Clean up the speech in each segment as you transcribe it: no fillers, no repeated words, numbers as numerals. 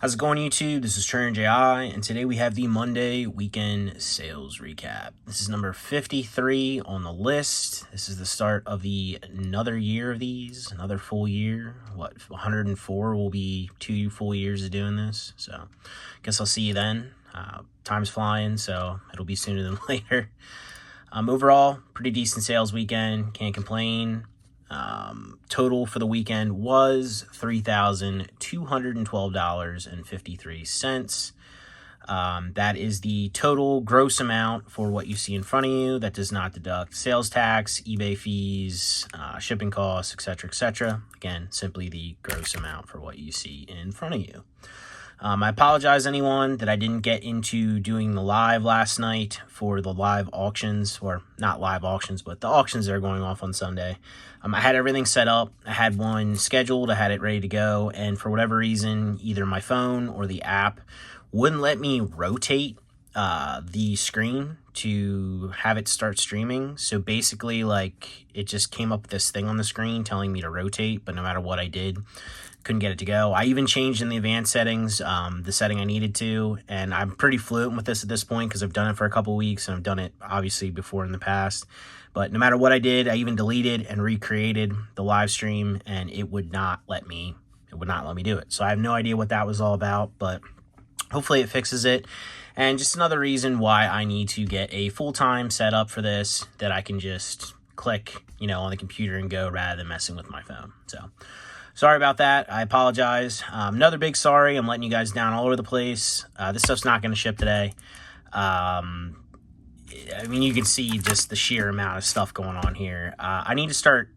How's it going, YouTube? This is Turn JI, and today we have the Monday weekend sales recap. This is number 53 on the list. This is the start of another year of these, another full year. 104 will be 2 full years of doing this. So, guess I'll see you then. Time's flying, so it'll be sooner than later. Overall, pretty decent sales weekend. Can't complain. Total for the weekend was $3,212.53. That is the total gross amount for what you see in front of you. That does not deduct sales tax, eBay fees, shipping costs, etc., etc. Again, simply the gross amount for what you see in front of you. I apologize, anyone, that I didn't get into doing the live last night for the live auctions, or not live auctions, but the auctions that are going off on Sunday. I had everything set up. I had one scheduled. I had it ready to go. And for whatever reason, either my phone or the app wouldn't let me rotate the screen to have it start streaming. So basically, it just came up with this thing on the screen telling me to rotate, but no matter what I did, couldn't get it to go. I even changed in the advanced settings, the setting I needed to, and I'm pretty fluent with this at this point because I've done it for a couple weeks, and I've done it obviously before in the past. But no matter what I did, I even deleted and recreated the live stream, and it would not let me do it. So I have no idea what that was all about, but hopefully it fixes it. And just another reason why I need to get a full-time setup for this that I can just click, on the computer and go rather than messing with my phone. So sorry about that. I apologize. Another big sorry. I'm letting you guys down all over the place. This stuff's not going to ship today. You can see just the sheer amount of stuff going on here. I need to start,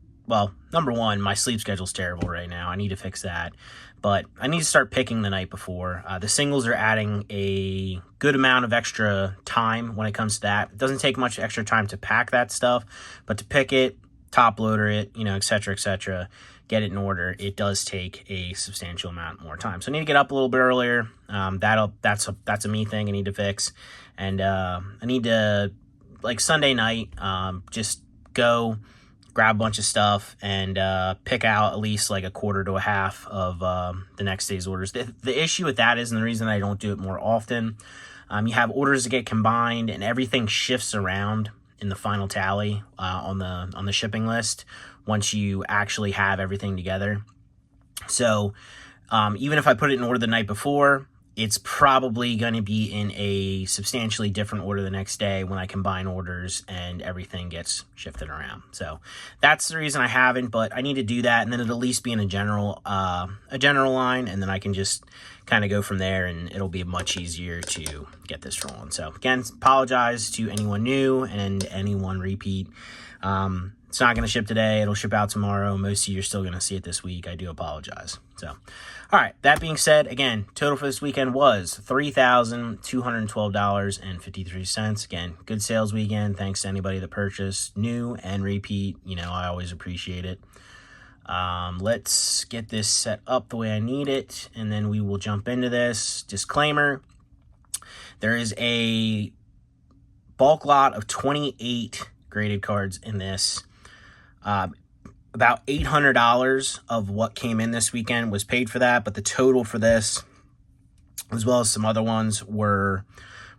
number one, my sleep schedule's terrible right now. I need to fix that. But I need to start picking the night before. The singles are adding a good amount of extra time when it comes to that. It doesn't take much extra time to pack that stuff, but to pick it, top loader it, etc., etc., get it in order, it does take a substantial amount more time. So I need to get up a little bit earlier. That's a me thing I need to fix. And I need to, Sunday night, just go grab a bunch of stuff and pick out at least a quarter to a half of the next day's orders. The issue with that is, and the reason I don't do it more often, you have orders that get combined and everything shifts around in the final tally on the shipping list once you actually have everything together. So even if I put it in order the night before, it's probably going to be in a substantially different order the next day when I combine orders and everything gets shifted around. So that's the reason I haven't, but I need to do that, and then it'll at least be in a general line, and then I can just kind of go from there, and it'll be much easier to get this rolling. So again, apologize to anyone new and anyone repeat. It's not going to ship today. It'll ship out tomorrow. Most of you are still going to see it this week. I do apologize. So, all right. That being said, again, total for this weekend was $3,212.53. Again, good sales weekend. Thanks to anybody that purchased, new and repeat. I always appreciate it. Let's get this set up the way I need it, and then we will jump into this. Disclaimer: there is a bulk lot of 28 graded cards in this. About $800 of what came in this weekend was paid for that, but the total for this, as well as some other ones, were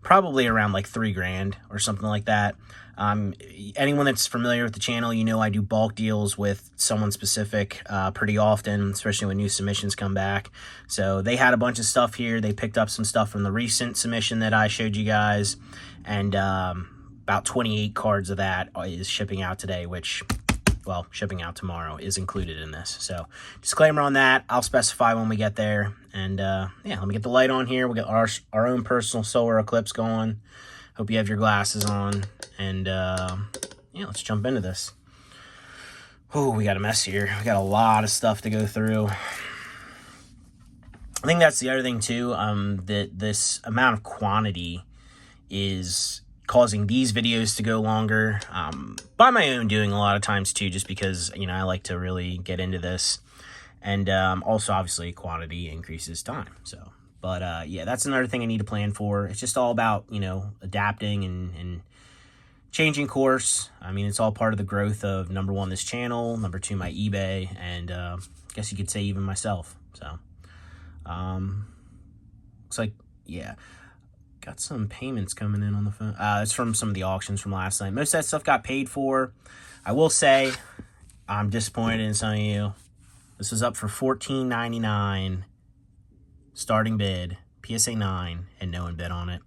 probably around $3,000 or something like that. Anyone that's familiar with the channel, I do bulk deals with someone specific pretty often, especially when new submissions come back. So they had a bunch of stuff here. They picked up some stuff from the recent submission that I showed you guys, and about 28 cards of that is shipping out today, which, shipping out tomorrow is included in this. So disclaimer on that. I'll specify when we get there. And let me get the light on here. We'll get our own personal solar eclipse going. Hope you have your glasses on. And let's jump into this. Oh, we got a mess here. We got a lot of stuff to go through. I think that's the other thing too, that this amount of quantity is causing these videos to go longer, by my own doing a lot of times too, just because, I like to really get into this. And also, obviously, quantity increases time. So, but that's another thing I need to plan for. It's just all about, adapting and changing course. It's all part of the growth of, number one, this channel, number two, my eBay, and I guess you could say even myself. So, Looks like, yeah. Got some payments coming in on the phone. It's from some of the auctions from last night. Most of that stuff got paid for. I will say, I'm disappointed in some of you. This is up for $14.99. Starting bid. PSA 9. And no one bid on it.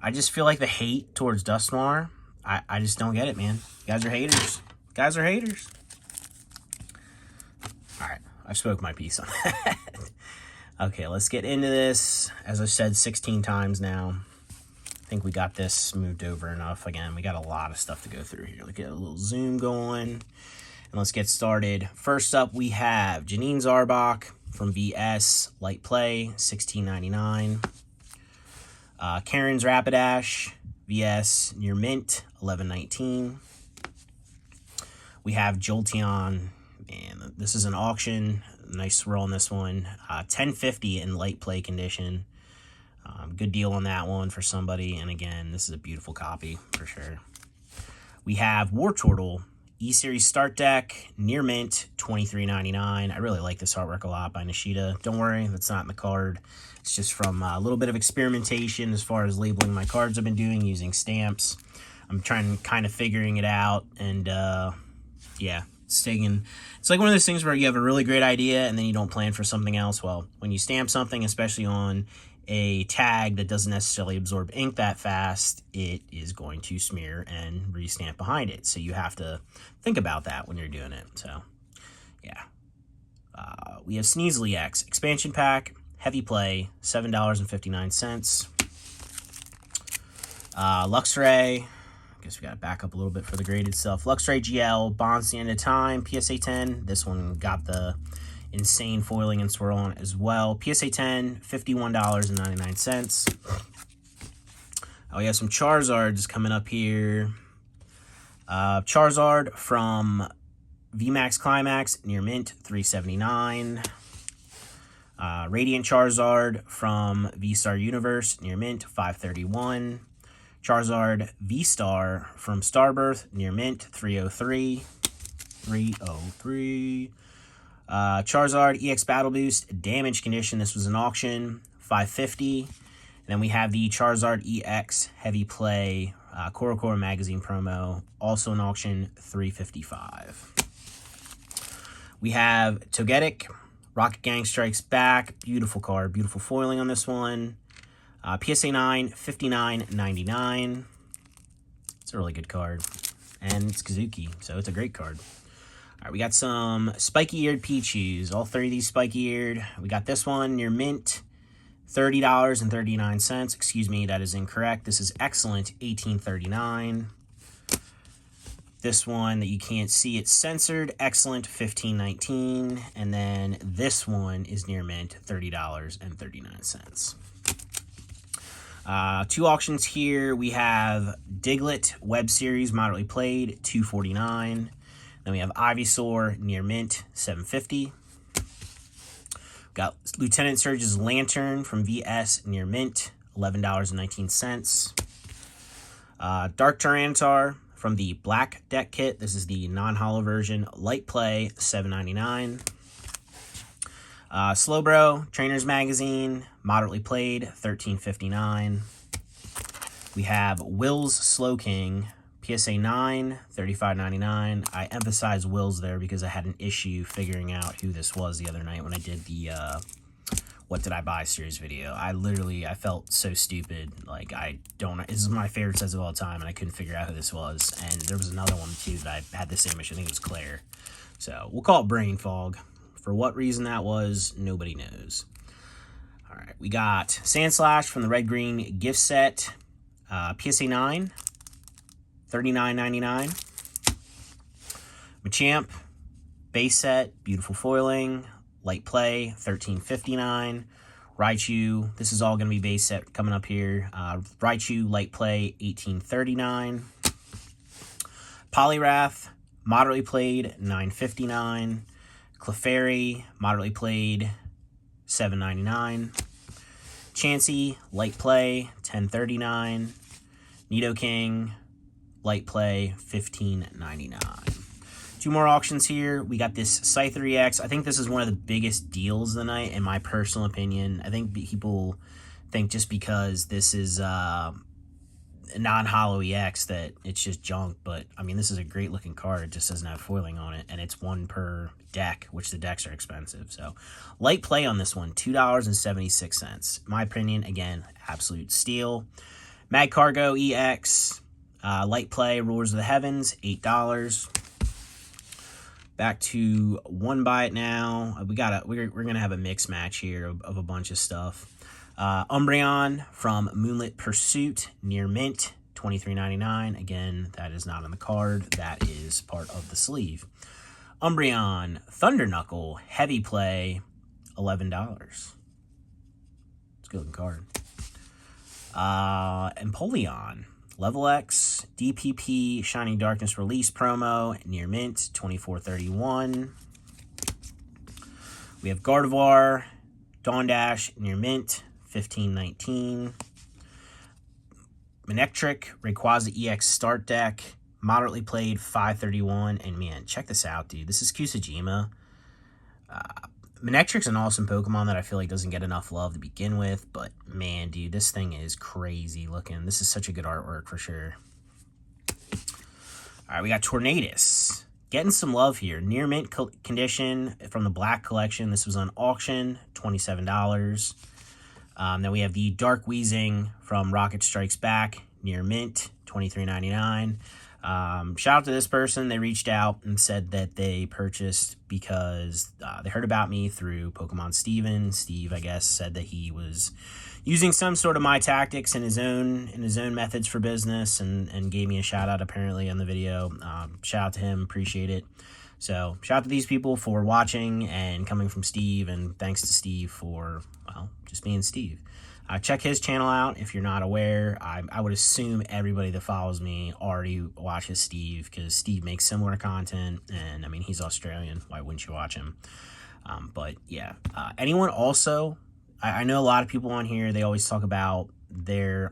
I just feel like the hate towards Dustmar, I just don't get it, man. You guys are haters. Guys are haters. Alright, I've spoke my piece on that. Okay, let's get into this. As I've said 16 times now, I think we got this moved over enough. Again, we got a lot of stuff to go through here. Let's get a little zoom going, and let's get started. First up, we have Janine Zarbach from VS, Light Play, $16.99. Karen's Rapidash, VS, Near Mint, $11.19. We have Jolteon, and this is an auction. Nice roll on this one. $10.50 in Light Play condition. Good deal on that one for somebody. And again, this is a beautiful copy for sure. We have Wartortle, E-Series Start Deck, Near Mint, $23.99. I really like this artwork a lot by Nishida. Don't worry, that's not in the card. It's just from a little bit of experimentation as far as labeling my cards I've been doing using stamps. I'm trying kind of figuring it out, and yeah, stinging. It's like one of those things where you have a really great idea and then you don't plan for something else. Well, when you stamp something, especially on a tag that doesn't necessarily absorb ink that fast, it is going to smear and restamp behind it. So you have to think about that when you're doing it. So, yeah. We have Sneasely X expansion pack, heavy play, $7.59. Luxray. I guess we got to back up a little bit for the graded stuff. Luxray GL, Bonds the End of Time, PSA 10. This one got the insane foiling and swirl on it as well. PSA 10, $51.99. We have some Charizards coming up here. Charizard from VMAX Climax, Near Mint, $3.79. Radiant Charizard from V-Star Universe, Near Mint, $5.31. Charizard V-Star from Starbirth, Near Mint, $3.03. Charizard EX Battle Boost, Damage Condition. This was an auction, $5.50. And then we have the Charizard EX Heavy Play Korokoro Magazine promo, also an auction, $3.55. We have Togetic, Rocket Gang Strikes Back. Beautiful card, beautiful foiling on this one. PSA 9, $59.99. It's a really good card. And it's Kazuki, so it's a great card. All right, we got some spiky-eared Pichus. All three of these spiky-eared. We got this one, Near Mint, $30.39. Excuse me, that is incorrect. This is Excellent, $18.39. This one that you can't see, it's censored, Excellent, $15.19. And then this one is Near Mint, $30.39. Two auctions here. We have Diglett Web Series Moderately Played, $2.49. Then we have Ivysaur Near Mint, $7.50. Got Lieutenant Surge's Lantern from VS Near Mint, $11.19. Dark Tyranitar from the Black Deck Kit. This is the non-holo version. Light Play, $7.99. Slowbro Trainers Magazine, Moderately Played, $13.59. We have Will's Slowking, PSA 9, $35.99. I emphasize Will's there because I had an issue figuring out who this was the other night when I did the What Did I Buy series video. I felt so stupid. Like, this is my favorite sets of all time, and I couldn't figure out who this was. And there was another one, too, that I had the same issue. I think it was Claire. So, we'll call it brain fog. For what reason that was, nobody knows. All right, we got Sandslash from the Red Green gift set. PSA 9, $39.99. Machamp, base set, beautiful foiling. Light Play, $13.59. Raichu, this is all going to be base set coming up here. Raichu, Light Play, $18.39. Poliwrath, Moderately Played, $9.59. Clefairy, Moderately Played, $7.99. Chansey, Light Play, $10.39. Nidoking, Light Play, $15.99. Two more auctions here. We got this Scyther EX. I think this is one of the biggest deals of the night, in my personal opinion. I think people think just because this is a non-holo EX that it's just junk, but I mean, this is a great looking card. It just doesn't have foiling on it, and it's one per deck, which the decks are expensive. So light play on this one, $2.76. My opinion, again, absolute steal. Mag Cargo EX, light play, Rulers of the Heavens, $8. Back to one buy it now. We're gonna have a mix match here of a bunch of stuff. Umbreon from Moonlit Pursuit, near mint, $23.99. Again, that is not on the card. That is part of the sleeve. Umbreon, Thunder Knuckle, heavy play, $11. It's a good looking card. Empoleon, Level X, DPP, Shining Darkness release promo, near mint, $24.31. We have Gardevoir, Dawn Dash, near mint, $15.19. Manectric, Rayquaza EX start deck, moderately played, $5.31. And man, check this out, dude. This is Kusajima. Manectric's an awesome Pokemon that I feel like doesn't get enough love to begin with, but man, dude, this thing is crazy looking. This is such a good artwork for sure. All right, we got Tornadus. Getting some love here. Near mint condition from the Black Collection. This was on auction, $27. Then we have the Dark Weezing from Rocket Strikes Back, near mint, $23.99. Shout out to this person. They reached out and said that they purchased because they heard about me through Pokemon Steven. Steve, I guess, said that he was using some sort of my tactics in his own methods for business, and gave me a shout out apparently on the video. Shout out to him, appreciate it. So shout out to these people for watching and coming from Steve, and thanks to Steve for, well, just being Steve. Check his channel out if you're not aware. I would assume everybody that follows me already watches Steve, because Steve makes similar content, and I mean, he's Australian. Why wouldn't you watch him? But yeah, anyone also, I know a lot of people on here, they always talk about they're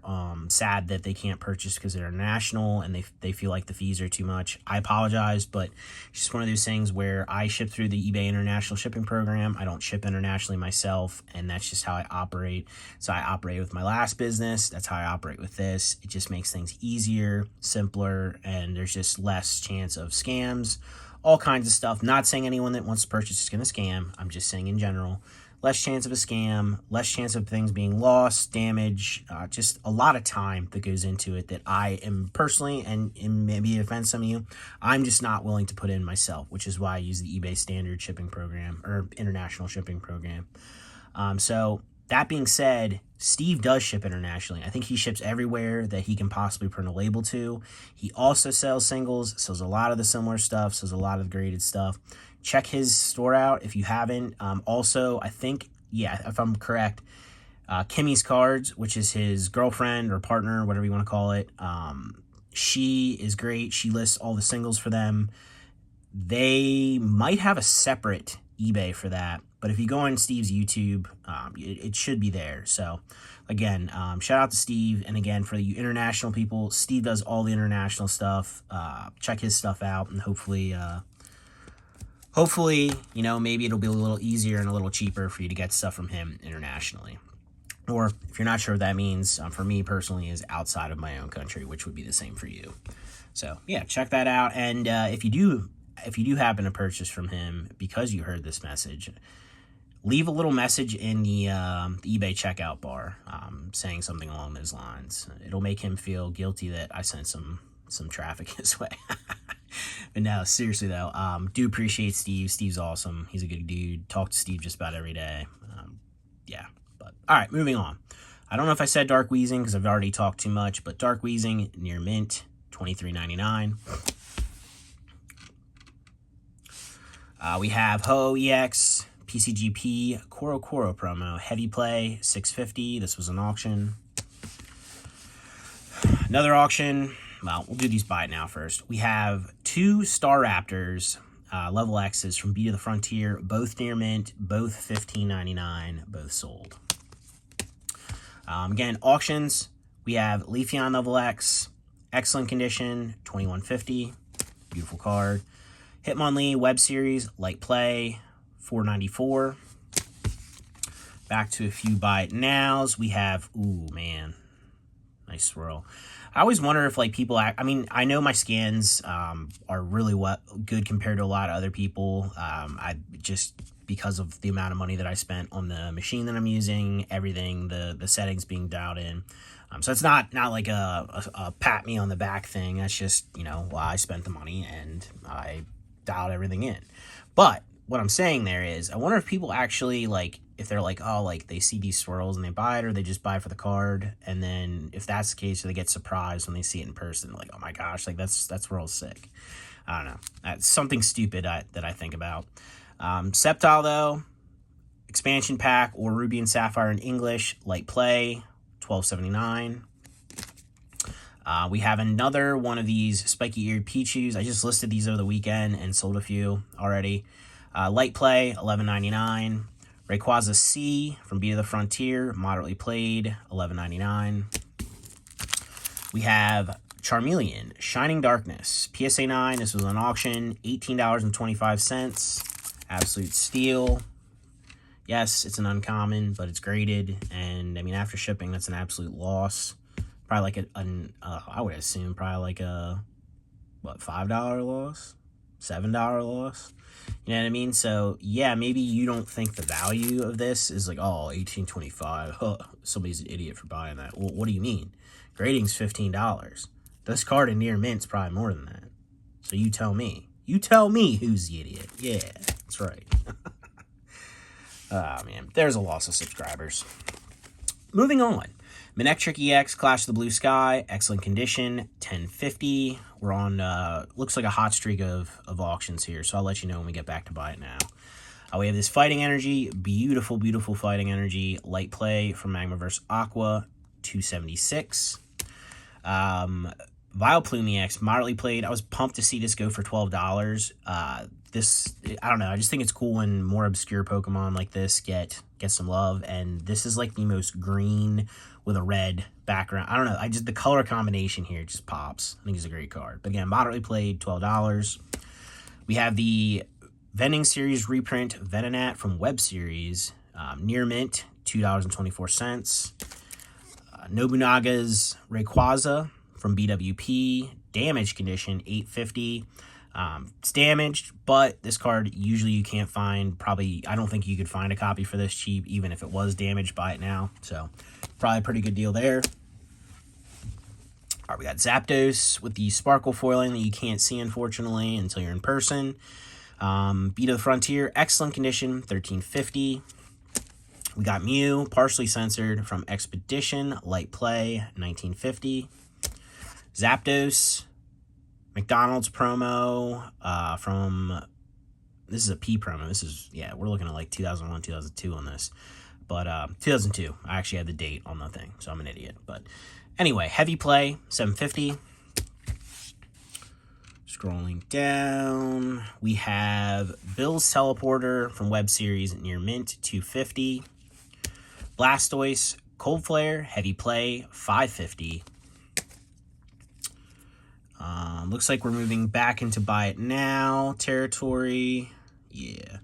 sad that they can't purchase because they're international and they feel like the fees are too much. I apologize, but it's just one of those things where I ship through the eBay international shipping program. I don't ship internationally myself, and that's just how I operate. So I operate with my last business. That's how I operate with this. It just makes things easier, simpler, and there's just less chance of scams, all kinds of stuff. Not saying anyone that wants to purchase is going to scam. I'm just saying in general. Less chance of a scam, less chance of things being lost, damage, just a lot of time that goes into it that I am personally, and maybe offend some of you, I'm just not willing to put in myself, which is why I use the eBay standard shipping program, or international shipping program. So that being said, Steve does ship internationally. I think he ships everywhere that he can possibly print a label to. He also sells singles, sells a lot of the similar stuff, sells a lot of the graded stuff. Check his store out if you haven't. Also, I think, yeah, if I'm correct, Kimmy's Cards, which is his girlfriend or partner, whatever you want to call it, she is great. She lists all the singles for them. They might have a separate eBay for that, but if you go on Steve's YouTube, it should be there. So again, shout out to Steve. And again, for you international people, Steve does all the international stuff. Check his stuff out, and hopefully, you know, maybe it'll be a little easier and a little cheaper for you to get stuff from him internationally. Or if you're not sure what that means, for me personally, is outside of my own country, which would be the same for you. So yeah, check that out. And if you do happen to purchase from him because you heard this message, leave a little message in the eBay checkout bar, saying something along those lines. It'll make him feel guilty that I sent some traffic his way. But no, seriously though, do appreciate Steve. Steve's awesome. He's a good dude. Talk to Steve just about every day. Yeah, but all right, moving on. I don't know if I said Dark Weezing because I've already talked too much, but Dark Weezing near mint, $23.99. We have Ho EX, PCGP, Koro promo, heavy play, $6.50. This was an auction. Another auction. Well, we'll do these buy it now first. We have 2 Star Raptors, level X's from Beat of the Frontier, both near mint, both $15.99, both sold. Again, auctions, we have Leafeon level X, excellent condition, $21.50, beautiful card. Hitmonlee web series, light play, $4.94. Back to a few buy it nows. We have, ooh, man, nice swirl. I always wonder if like people I mean, I know my scans are really good compared to a lot of other people. I just, because of the amount of money that I spent on the machine that I'm using, everything, the settings being dialed in. So it's not like a pat me on the back thing. That's just, you know, well, I spent the money and I dialed everything in. But what I'm saying there is, I wonder if people actually, like, if they're like, oh, like, they see these swirls and they buy it, or they just buy it for the card, and then if that's the case, they get surprised when they see it in person, like, oh my gosh, like, that swirl's sick. I don't know. That's something stupid that I think about. Sceptile, though, expansion pack, or Ruby and Sapphire in English, light play, $12.79. We have another one of these spiky-eared Pichus. I just listed these over the weekend and sold a few already. Light play, $11.99. Rayquaza C from Beat of the Frontier, moderately played, $11.99. We have Charmeleon, Shining Darkness, PSA 9. This was on auction, $18.25. Absolute steal. Yes, it's an uncommon, but it's graded, and I mean, after shipping, that's an absolute loss. Probably like I would assume probably like a, what, $5 loss? $7 loss? You know what I mean? So, yeah, maybe you don't think the value of this is like, oh, $18.25. Huh, somebody's an idiot for buying that. Well, what do you mean? Grading's $15. This card in near mint's probably more than that. So you tell me. You tell me who's the idiot. Yeah, that's right. Oh, man. There's a loss of subscribers. Moving on. Manectric EX, Clash of the Blue Sky, excellent condition, $10.50. We're on, looks like a hot streak of auctions here, so I'll let you know when we get back to buy it now. We have this Fighting Energy, beautiful, beautiful Fighting Energy, light play from Magmaverse Aqua, $2.76. Vileplume EX, moderately played. I was pumped to see this go for $12. This, I don't know, I just think it's cool when more obscure Pokemon like this get some love, and this is like the most green with a red background. I don't know, the color combination here just pops. I think it's a great card. But again, moderately played, $12. We have the Vending Series reprint Venonat from Web Series, near mint, $2.24. Nobunaga's Rayquaza from BWP, damaged condition, $8.50. It's damaged, but this card usually you can't find. Probably, I don't think you could find a copy for this cheap, even if it was damaged. Buy it now. So, probably a pretty good deal there. All right, we got Zapdos with the sparkle foiling that you can't see, unfortunately, until you're in person. Beat of the Frontier, excellent condition, $13.50. We got Mew, partially censored from Expedition, light play, $19.50. Zapdos, McDonald's promo from, this is a P promo. This is, yeah, we're looking at like 2001, 2002 on this. But 2002, I actually had the date on the thing, so I'm an idiot. But anyway, heavy play, $7.50. Scrolling down, we have Bill's Teleporter from Web Series near mint, $2.50. Blastoise, Cold Flare, heavy play, $5.50. Looks like we're moving back into buy it now territory. Yeah.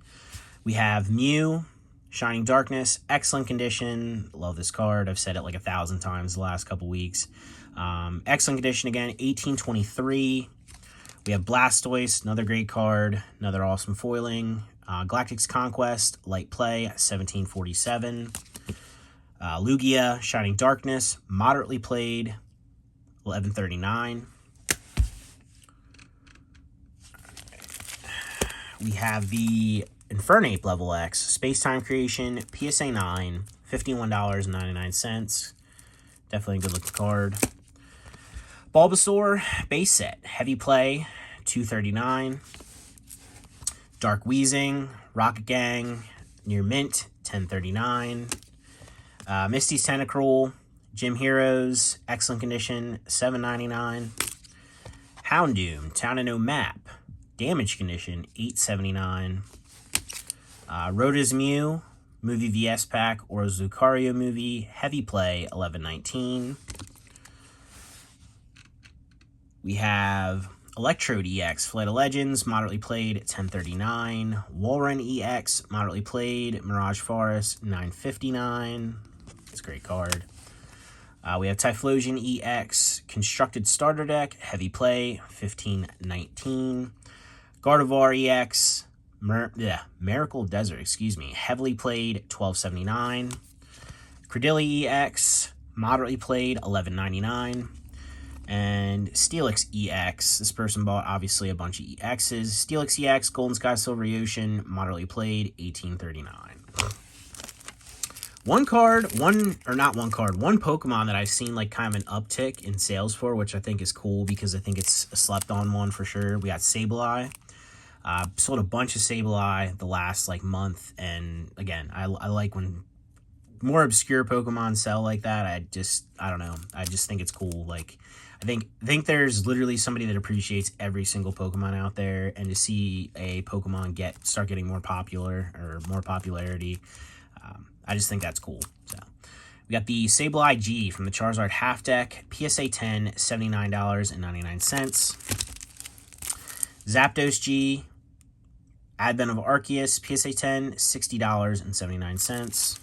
We have Mew, Shining Darkness, excellent condition. Love this card. I've said it like 1,000 times the last couple weeks. Excellent condition again, $18.23. We have Blastoise, another great card, another awesome foiling. Galactic's Conquest, light play, $17.47. Lugia, Shining Darkness, moderately played, $11.39. We have the Infernape Level X, Space-Time Creation, PSA 9, $51.99. Definitely a good-looking card. Bulbasaur, base set, heavy play, $2.39. Dark Weezing, Rocket Gang, near mint, $10.39. Misty's Tentacruel, Gym Heroes, excellent condition, $7.99. Houndoom, Town and No Map, damage condition, $8.79. Rhoda's Mew, movie VS pack, or Lucario movie, heavy play, $11.19. We have Electrode EX, Flight of Legends, moderately played, 1039. Walrun EX, moderately played, Mirage Forest, 959. It's a great card. We have Typhlosion EX, Constructed Starter Deck, heavy play, 1519. Gardevoir EX, Miracle Desert, heavily played, 1279. Credilli EX, moderately played, 1199. And Steelix EX, this person bought obviously a bunch of EXs. Steelix EX, Golden Sky Silver Ocean, moderately played, 1839. One Pokemon that I've seen like kind of an uptick in sales for, which I think is cool because I think it's a slept on one for sure. We got Sableye. Sold a bunch of Sableye the last like month, and again, I like when more obscure Pokemon sell like that. I don't know. I just think it's cool. Like, I think there's literally somebody that appreciates every single Pokemon out there, and to see a Pokemon start getting more popular or more popularity, I just think that's cool. So we got the Sableye G from the Charizard half deck, PSA 10, $79.99. Zapdos G, Advent of Arceus, PSA 10, $60.79.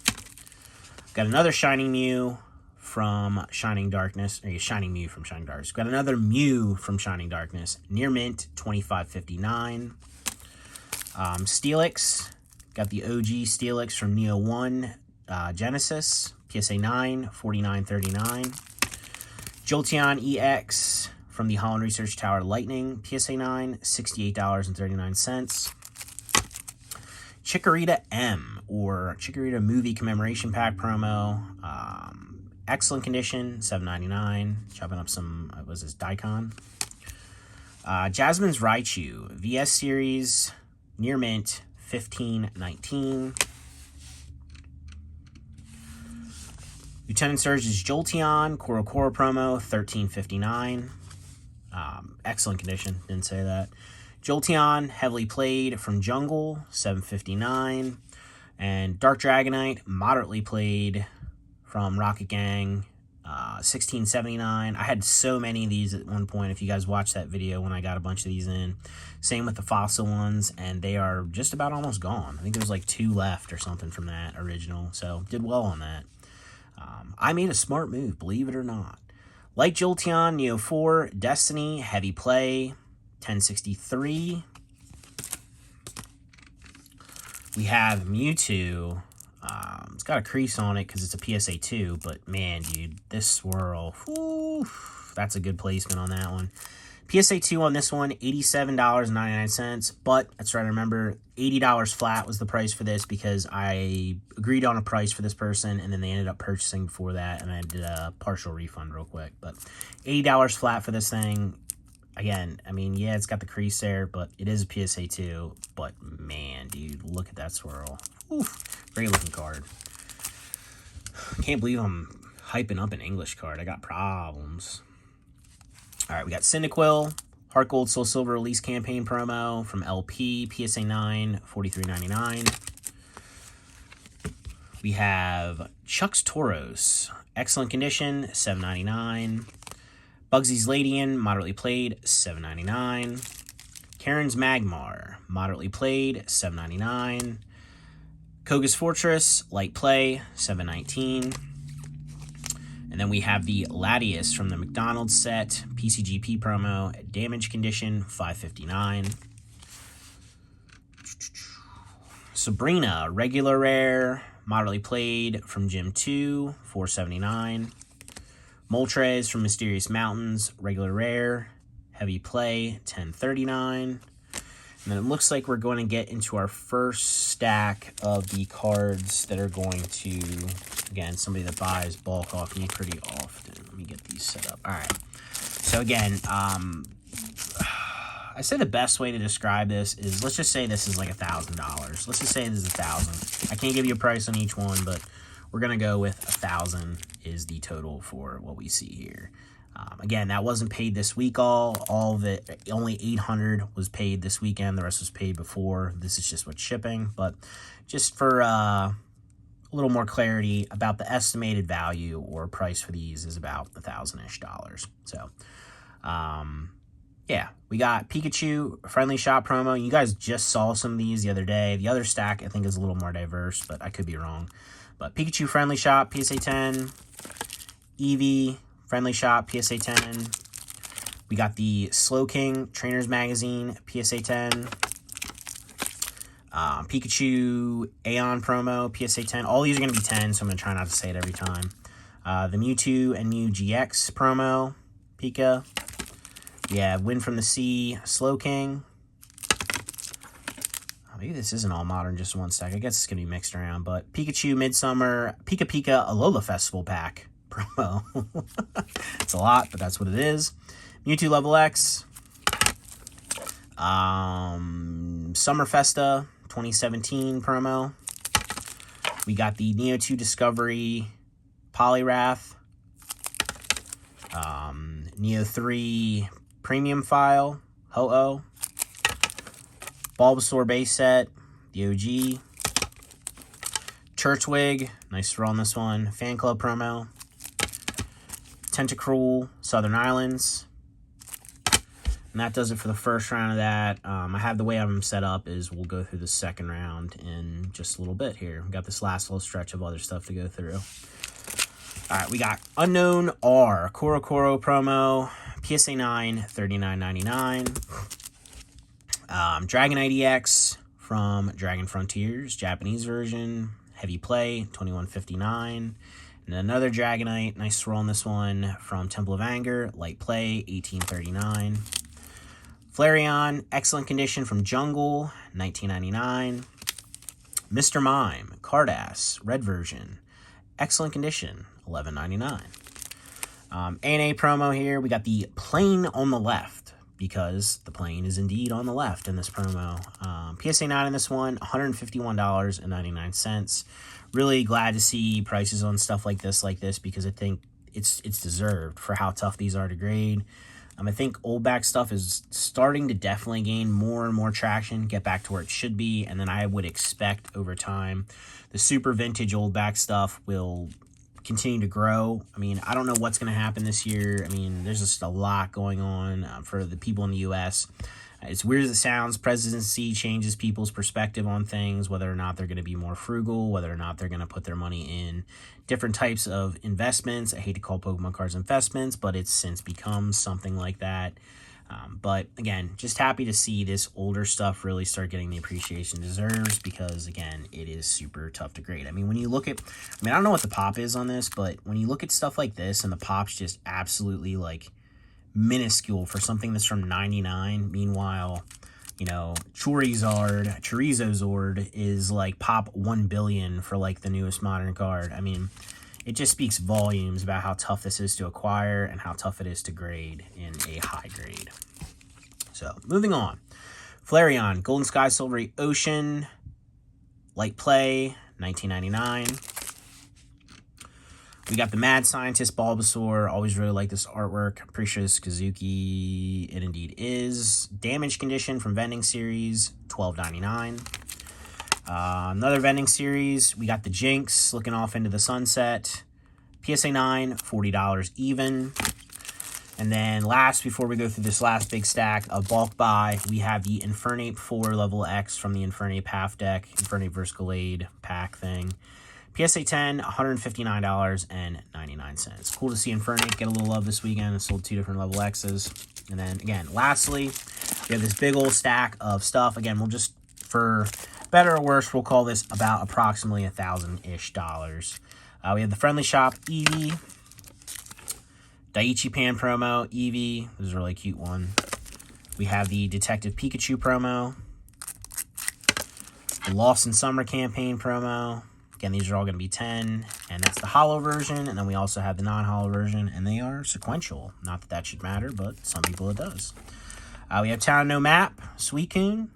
Got another Shining Mew from Shining Darkness. Or Shining Mew from Shining Darkness. Got another Mew from Shining Darkness. Near Mint, $25.59. Steelix. Got the OG Steelix from Neo 1 Genesis. PSA 9, $49.39. Jolteon EX from the Holland Research Tower Lightning. PSA 9, $68.39. Chikorita M, or Chikorita Movie Commemoration Pack promo. Excellent condition, $7.99. Chopping up some, was this Daikon? Jasmine's Raichu, VS Series, near mint, $15.19. Lieutenant Surge's Jolteon, Koro promo, $13.59. Excellent condition, didn't say that. Jolteon, heavily played from Jungle, $7.59. And Dark Dragonite, moderately played from Rocket Gang, $16.79. I had so many of these at one point, if you guys watched that video when I got a bunch of these in. Same with the fossil ones, and they are just about almost gone. I think there's like 2 left or something from that original, so did well on that. I made a smart move, believe it or not. Like Jolteon, Neo 4, Destiny, heavy play, $10.63. We have Mewtwo. It's got a crease on it because it's a PSA 2, but man, dude, this swirl, whew, that's a good placement on that one. PSA 2 on this one, $87.99, but let's try to remember, $80 flat was the price for this because I agreed on a price for this person, and then they ended up purchasing before that, and I did a partial refund real quick. But $80 flat for this thing. Again, I mean, yeah, it's got the crease there, but it is a PSA 2. But man, dude, look at that swirl. Oof, great looking card. Can't believe I'm hyping up an English card. I got problems. All right, we got Cyndaquil, Heart Gold Soul Silver Release Campaign promo from LP, PSA 9, $43.99. We have Chuck's Tauros, excellent condition, $7.99. Bugsy's Ladian, moderately played, $7.99. Karen's Magmar, moderately played, $7.99. Koga's Fortress, light play, $7.19. And then we have the Latias from the McDonald's set, PCGP promo, damage condition, $5.59. Sabrina, regular rare, moderately played from Gym 2, $4.79. Moltres from Mysterious Mountains, regular rare, heavy play, $10.39. And then it looks like we're going to get into our first stack of the cards that are going to, again, somebody that buys bulk off me pretty often. Let me get these set up. All right. So again, I say the best way to describe this is, let's just say this is like $1,000. Let's just say this is $1,000. I can't give you a price on each one, but we're going to go with $1,000 is the total for what we see here. Again, that wasn't paid this week all of it. Only $800 was paid this weekend. The rest was paid before. This is just what's shipping. But just for a little more clarity about the estimated value or price for these is about $1,000-ish. So, yeah, we got Pikachu Friendly Shop promo. You guys just saw some of these the other day. The other stack, I think, is a little more diverse, but I could be wrong. But Pikachu Friendly Shop, PSA 10. Eevee Friendly Shop, PSA 10. We got the Slowking Trainers Magazine, PSA 10. Pikachu Aeon promo, PSA 10. All these are going to be 10, so I'm going to try not to say it every time. The Mewtwo and Mew GX promo, Pika. We have Wind from the Sea, Slowking. Maybe this isn't all modern, just one stack. I guess it's going to be mixed around. But Pikachu Midsummer, Pika Pika Alola Festival pack promo. It's a lot, but that's what it is. Mewtwo Level X. Summer Festa 2017 promo. We got the Neo 2 Discovery Poliwrath. Neo 3 Premium File, Ho-Oh. Bulbasaur base set, the OG. Turtwig, nice throw on this one. Fan Club promo. Tentacruel, Southern Islands. And that does it for the first round of that. I have the way I'm set up is we'll go through the second round in just a little bit here. We got this last little stretch of other stuff to go through. All right, we got Unknown R, Koro promo, PSA 9, $39.99. Dragonite EX from Dragon Frontiers, Japanese version, heavy play, $21.59. And another Dragonite, nice swirl on this one, from Temple of Anger, light play, $18.39. Flareon, excellent condition from Jungle, $19.99. Mr. Mime, Cardass, red version, excellent condition, $11.99. ANA promo here, we got the plane on the left, because the plane is indeed on the left in this promo. PSA 9 in this one, $151.99. Really glad to see prices on stuff like this, because I think it's deserved for how tough these are to grade. I think old back stuff is starting to definitely gain more and more traction, get back to where it should be, and then I would expect over time the super vintage old back stuff will continue to grow. I mean, I don't know what's going to happen this year. I mean, there's just a lot going on for the people in the U.S. It's weird as it sounds, presidency changes people's perspective on things, whether or not they're going to be more frugal, whether or not they're going to put their money in different types of investments. I hate to call Pokemon cards investments, but it's since become something like that. But again, just happy to see this older stuff really start getting the appreciation it deserves, because again, it is super tough to grade. I mean, when you look at, I don't know what the pop is on this, but when you look at stuff like this and the pop's just absolutely like minuscule for something that's from 99. Meanwhile, you know, Chorizozord is like pop 1 billion for like the newest modern card. I mean, it just speaks volumes about how tough this is to acquire and how tough it is to grade in a high grade. So, moving on. Flareon, Golden Sky Silvery Ocean, light play, $19.99. We got the Mad Scientist Bulbasaur. Always really like this artwork. I'm pretty sure this is Kazuki. It indeed is. Damage Condition from Vending Series, $12.99. Another Vending Series. We got the Jinx looking off into the sunset. PSA 9, $40 even. And then last, before we go through this last big stack of bulk buy, we have the Infernape 4 level X from the Infernape half deck, Infernape vs. Gallade pack thing. PSA 10, $159.99. Cool to see Infernape get a little love this weekend. It sold 2 different level X's. And then, again, lastly, we have this big old stack of stuff. Again, we'll just, for better or worse, we'll call this about approximately $1,000-ish. We have the Friendly Shop Eevee. Daiichi Pan promo, Eevee. This is a really cute one. We have the Detective Pikachu promo. The Lost in Summer campaign promo. Again, these are all going to be 10, and that's the holo version, and then we also have the non-holo version, and they are sequential. Not that that should matter, but some people it does. We have Town No Map, Suicune,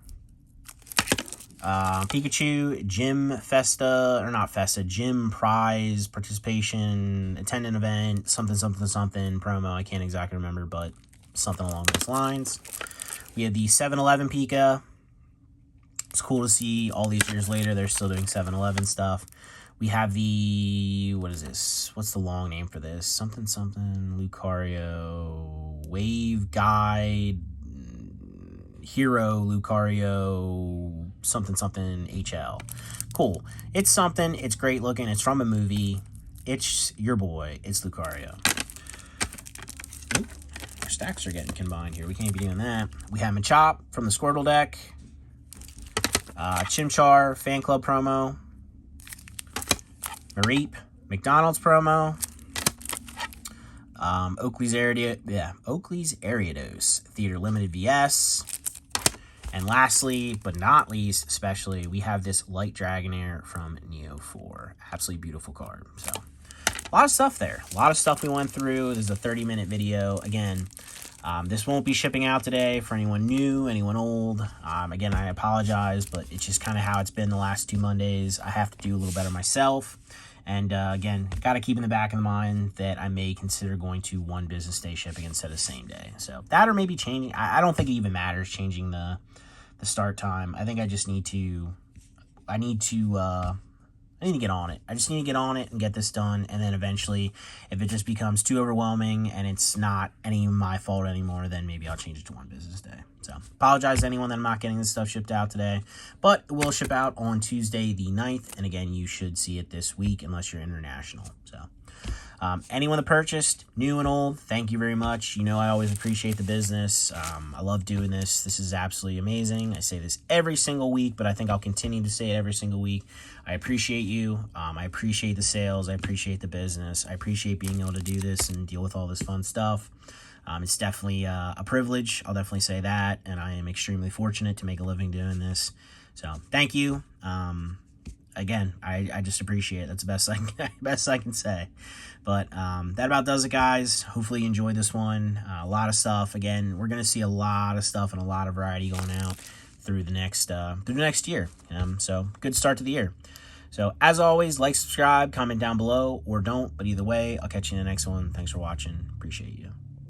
Pikachu, Gym Festa, or not Festa, Gym Prize, Participation, Attendant Event, something promo. I can't exactly remember, but something along those lines. We have the 7-Eleven Pika. It's cool to see all these years later, they're still doing 7-Eleven stuff. We have the, what is this? What's the long name for this? Lucario, Wave Guide, Hero Lucario something something HL. Cool. It's something. It's great looking. It's from a movie. It's your boy. It's Lucario. Oop, our stacks are getting combined here. We can't be doing that. We have Machop from the Squirtle deck. Chimchar Fan Club promo. Mareep McDonald's promo. Oakley's Ariados Theater Limited VS. And lastly, but not least, especially, we have this Light Dragonair from Neo 4. Absolutely beautiful card. So, a lot of stuff there. A lot of stuff we went through. This is a 30-minute video. Again, this won't be shipping out today for anyone new, anyone old. Again, I apologize, but it's just kind of how it's been the last 2 Mondays. I have to do a little better myself. And again, got to keep in the back of the mind that I may consider going to 1 business day shipping instead of same day. So that, or maybe changing. I don't think it even matters changing the start time. I think I just need to. I need to get on it. I just need to get on it and get this done. And then eventually, if it just becomes too overwhelming and it's not any of my fault anymore, then maybe I'll change it to 1 business day. So, apologize to anyone that I'm not getting this stuff shipped out today. But it will ship out on Tuesday the 9th. And again, you should see it this week unless you're international. So, anyone that purchased, new and old, thank you very much. You know I always appreciate the business. I love doing this. This is absolutely amazing. I say this every single week, but I think I'll continue to say it every single week. I appreciate you. I appreciate the sales. I appreciate the business. I appreciate being able to do this and deal with all this fun stuff. It's definitely a privilege. I'll definitely say that. And I am extremely fortunate to make a living doing this. So thank you. Again, I just appreciate it. That's the best I can say. But that about does it, guys. Hopefully you enjoyed this one. A lot of stuff. Again, we're going to see a lot of stuff and a lot of variety going out through the next year. So good start to the year. So as always, like, subscribe, comment down below, or don't. But either way, I'll catch you in the next one. Thanks for watching. Appreciate you.